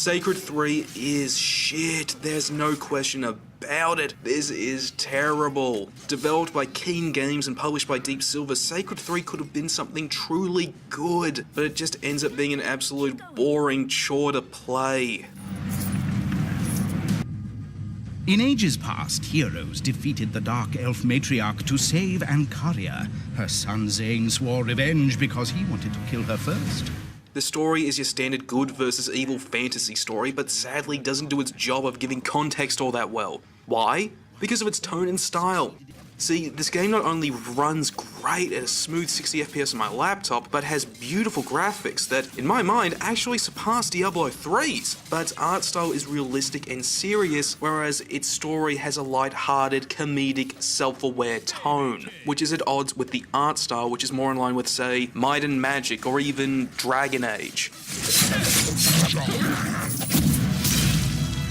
Sacred 3 is shit, there's no question about it. This is terrible. Developed by Keen Games and published by Deep Silver, Sacred 3 could have been something truly good, but it just ends up being an absolute boring chore to play. In ages past, heroes defeated the Dark Elf matriarch to save Ancaria. Her son Zane swore revenge because he wanted to kill her first. The story is your standard good versus evil fantasy story, but sadly doesn't do its job of giving context all that well. Why? Because of its tone and style. See, this game not only runs great at a smooth 60 FPS on my laptop, but has beautiful graphics that, in my mind, actually surpass Diablo 3's. But art style is realistic and serious, whereas its story has a light-hearted, comedic, self-aware tone, which is at odds with the art style, which is more in line with, say, Might and Magic or even Dragon Age.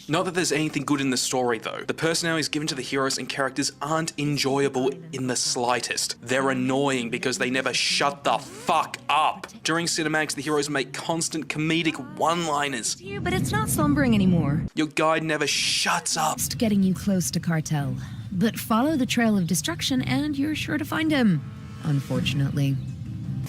Not that there's anything good in the story though. The personalities given to the heroes and characters aren't enjoyable in the slightest. They're annoying because they never shut the fuck up. During cinematics, the heroes make constant comedic one-liners. But it's not slumbering anymore. Your guide never shuts up. Just getting you close to Cartel. But follow the trail of destruction and you're sure to find him. Unfortunately.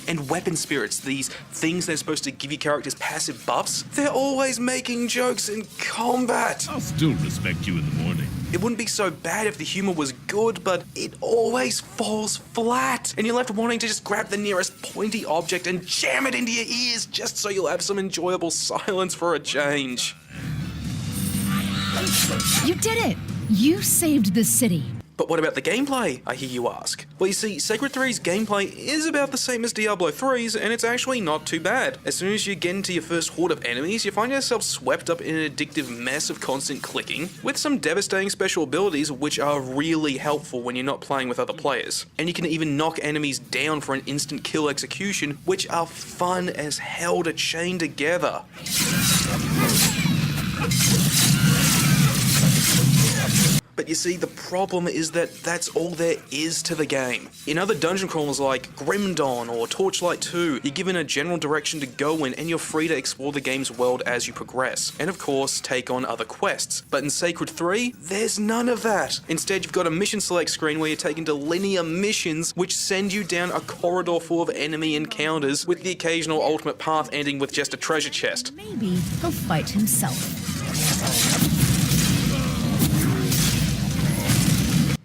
And weapon spirits, these things that are supposed to give you characters passive buffs, they're always making jokes in combat. I'll still respect you in the morning. It wouldn't be so bad if the humor was good, but it always falls flat. And you're left wanting to just grab the nearest pointy object and jam it into your ears just so you'll have some enjoyable silence for a change. You did it! You saved the city. But what about the gameplay, I hear you ask? Well, you see, Sacred 3's gameplay is about the same as Diablo 3's, and it's actually not too bad. As soon as you get into your first horde of enemies, you find yourself swept up in an addictive mess of constant clicking, with some devastating special abilities which are really helpful when you're not playing with other players. And you can even knock enemies down for an instant kill execution, which are fun as hell to chain together. But you see, the problem is that that's all there is to the game. In other dungeon crawlers like Grim Dawn or Torchlight 2, you're given a general direction to go in and you're free to explore the game's world as you progress, and of course, take on other quests. But in Sacred 3, there's none of that. Instead, you've got a mission select screen where you're taken to linear missions which send you down a corridor full of enemy encounters, with the occasional ultimate path ending with just a treasure chest. Maybe he'll fight himself.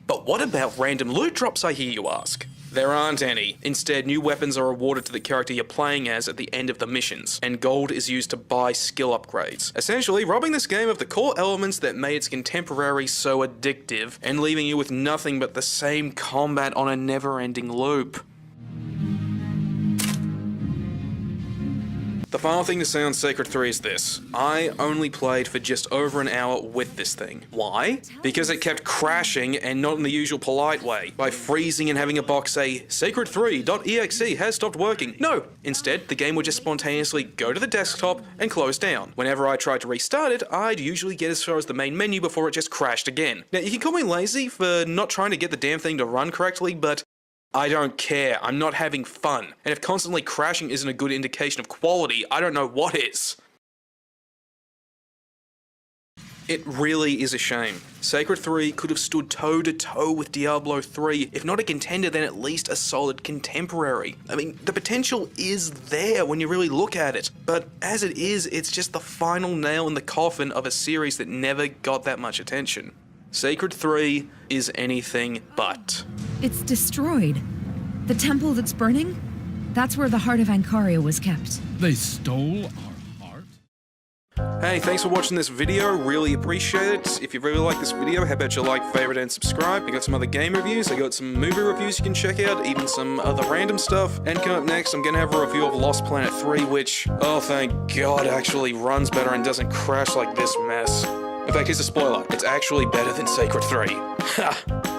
But what about random loot drops, I hear you ask? There aren't any. Instead, new weapons are awarded to the character you're playing as at the end of the missions, and gold is used to buy skill upgrades, essentially robbing this game of the core elements that made its contemporary so addictive, and leaving you with nothing but the same combat on a never-ending loop. The final thing to say on Sacred 3 is this. I only played for just over an hour with this thing. Why? Because it kept crashing, and not in the usual polite way, by freezing and having a box say, Sacred3.exe has stopped working. No, instead, the game would just spontaneously go to the desktop and close down. Whenever I tried to restart it, I'd usually get as far as the main menu before it just crashed again. Now, you can call me lazy for not trying to get the damn thing to run correctly, but I don't care. I'm not having fun. And if constantly crashing isn't a good indication of quality, I don't know what is. It really is a shame. Sacred 3 could have stood toe-to-toe with Diablo 3, if not a contender, then at least a solid contemporary. I mean, the potential is there when you really look at it, but as it is, it's just the final nail in the coffin of a series that never got that much attention. Sacred 3 is anything but. It's destroyed. The temple that's burning? That's where the heart of Ancaria was kept. They stole our heart? Hey, thanks for watching this video, really appreciate it. If you really like this video, how about you like, favorite, and subscribe? I got some other game reviews, I got some movie reviews you can check out, even some other random stuff. And coming up next, I'm gonna have a review of Lost Planet 3, which, oh thank God, actually runs better and doesn't crash like this mess. In fact, here's a spoiler, it's actually better than Sacred 3. Ha!